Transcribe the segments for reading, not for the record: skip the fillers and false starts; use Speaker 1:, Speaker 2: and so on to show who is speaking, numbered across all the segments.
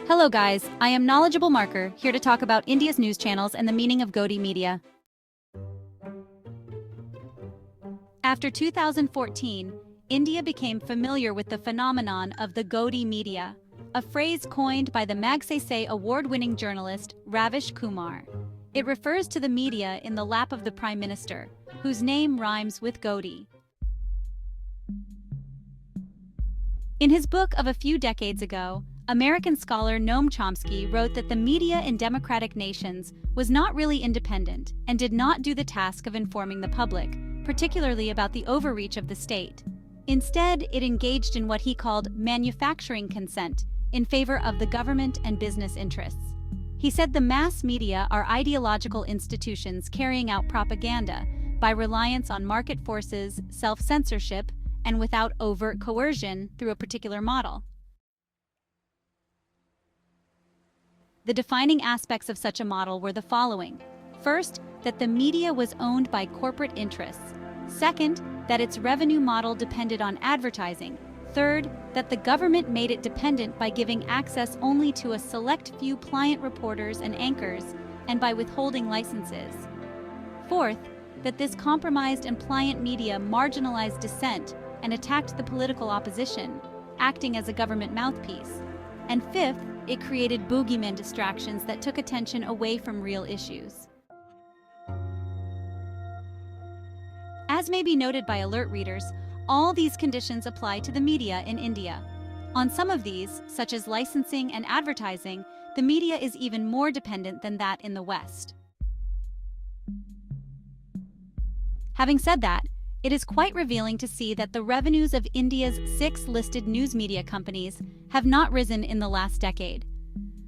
Speaker 1: Hello guys, I am Knowledgeable Marker, here to talk about India's news channels and the meaning of Godi Media. After 2014, India became familiar with the phenomenon of the Godi Media, a phrase coined by the Magsaysay award-winning journalist Ravish Kumar. It refers to the media in the lap of the Prime Minister, whose name rhymes with Godi. In his book of a few decades ago, American scholar Noam Chomsky wrote that the media in democratic nations was not really independent and did not do the task of informing the public, particularly about the overreach of the state. Instead, it engaged in what he called manufacturing consent in favor of the government and business interests. He said the mass media are ideological institutions carrying out propaganda by reliance on market forces, self-censorship, and without overt coercion through a particular model. The defining aspects of such a model were the following. First, that the media was owned by corporate interests. Second, that its revenue model depended on advertising. Third, that the government made it dependent by giving access only to a select few pliant reporters and anchors, and by withholding licenses. Fourth, that this compromised and pliant media marginalized dissent and attacked the political opposition, acting as a government mouthpiece. And fifth, it created boogeyman distractions that took attention away from real issues. As may be noted by alert readers, all these conditions apply to the media in India. On some of these, such as licensing and advertising, the media is even more dependent than that in the West. Having said that, it is quite revealing to see that the revenues of India's 6 listed news media companies have not risen in the last decade.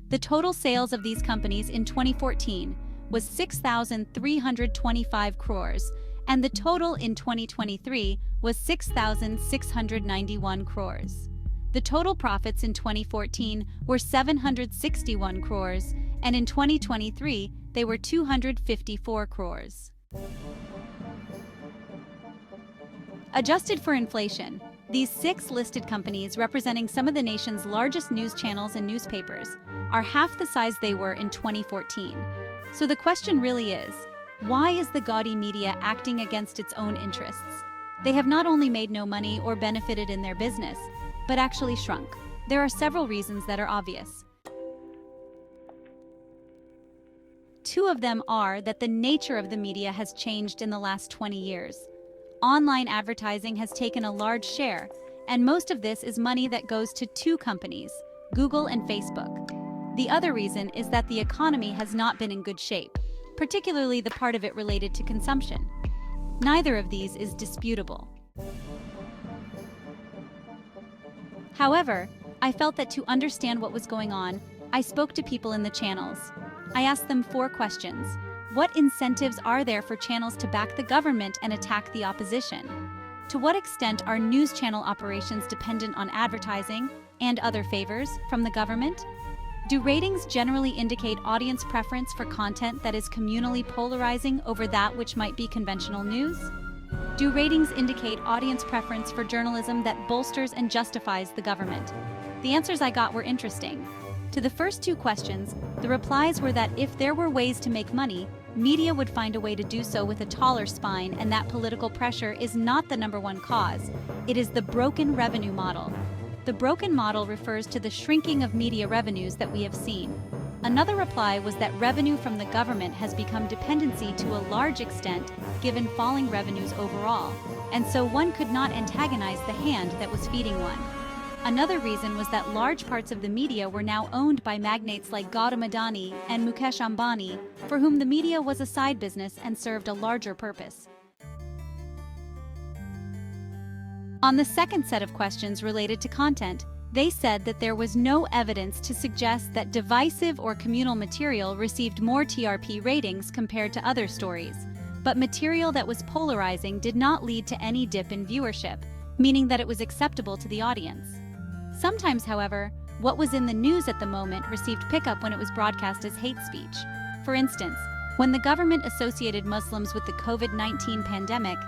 Speaker 1: The total sales of these companies in 2014 was 6,325 crores, and the total in 2023 was 6,691 crores. The total profits in 2014 were 761 crores, and in 2023 they were 254 crores. Adjusted for inflation, these 6 listed companies, representing some of the nation's largest news channels and newspapers, are half the size they were in 2014. So the question really is, why is the Godi Media acting against its own interests? They have not only made no money or benefited in their business, but actually shrunk. There are several reasons that are obvious. 2 of them are that the nature of the media has changed in the last 20 years. Online advertising has taken a large share, and most of this is money that goes to 2 companies, Google and Facebook. The other reason is that the economy has not been in good shape, particularly the part of it related to consumption. Neither of these is disputable. However, I felt that to understand what was going on, I spoke to people in the channels. I asked them 4 questions. What incentives are there for channels to back the government and attack the opposition? To what extent are news channel operations dependent on advertising and other favors from the government? Do ratings generally indicate audience preference for content that is communally polarizing over that which might be conventional news? Do ratings indicate audience preference for journalism that bolsters and justifies the government? The answers I got were interesting. To the first 2 questions, the replies were that if there were ways to make money, media would find a way to do so with a taller spine, and that political pressure is not the #1 cause. It is the broken revenue model. The broken model refers to the shrinking of media revenues that we have seen. Another reply was that revenue from the government has become dependency to a large extent given falling revenues overall, and so one could not antagonize the hand that was feeding one. Another reason was that large parts of the media were now owned by magnates like Gautam Adani and Mukesh Ambani, for whom the media was a side business and served a larger purpose. On the second set of questions related to content, they said that there was no evidence to suggest that divisive or communal material received more TRP ratings compared to other stories, but material that was polarizing did not lead to any dip in viewership, meaning that it was acceptable to the audience. Sometimes, however, what was in the news at the moment received pickup when it was broadcast as hate speech. For instance, when the government associated Muslims with the COVID-19 pandemic,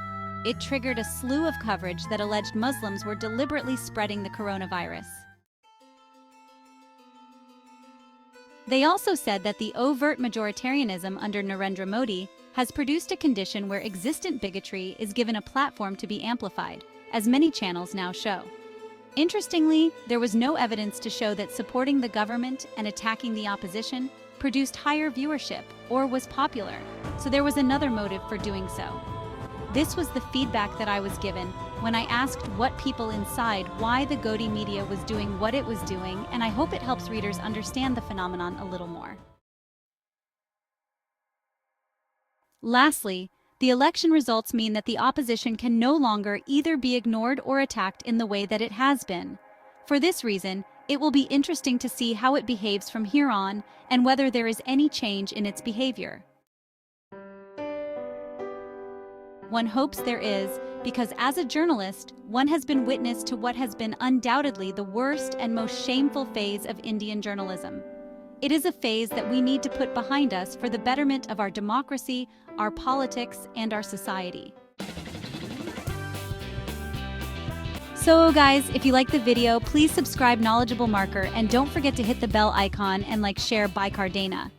Speaker 1: it triggered a slew of coverage that alleged Muslims were deliberately spreading the coronavirus. They also said that the overt majoritarianism under Narendra Modi has produced a condition where existent bigotry is given a platform to be amplified, as many channels now show. Interestingly, there was no evidence to show that supporting the government and attacking the opposition produced higher viewership or was popular, so there was another motive for doing so. This was the feedback that I was given when I asked what people inside why the Godi Media was doing what it was doing, and I hope it helps readers understand the phenomenon a little more. Lastly, the election results mean that the opposition can no longer either be ignored or attacked in the way that it has been. For this reason, it will be interesting to see how it behaves from here on and whether there is any change in its behavior. One hopes there is, because as a journalist, one has been witness to what has been undoubtedly the worst and most shameful phase of Indian journalism. It is a phase that we need to put behind us for the betterment of our democracy, our politics, and our society. So guys, if you like the video, please subscribe Knowledgeable Marker and don't forget to hit the bell icon and share by Cardana.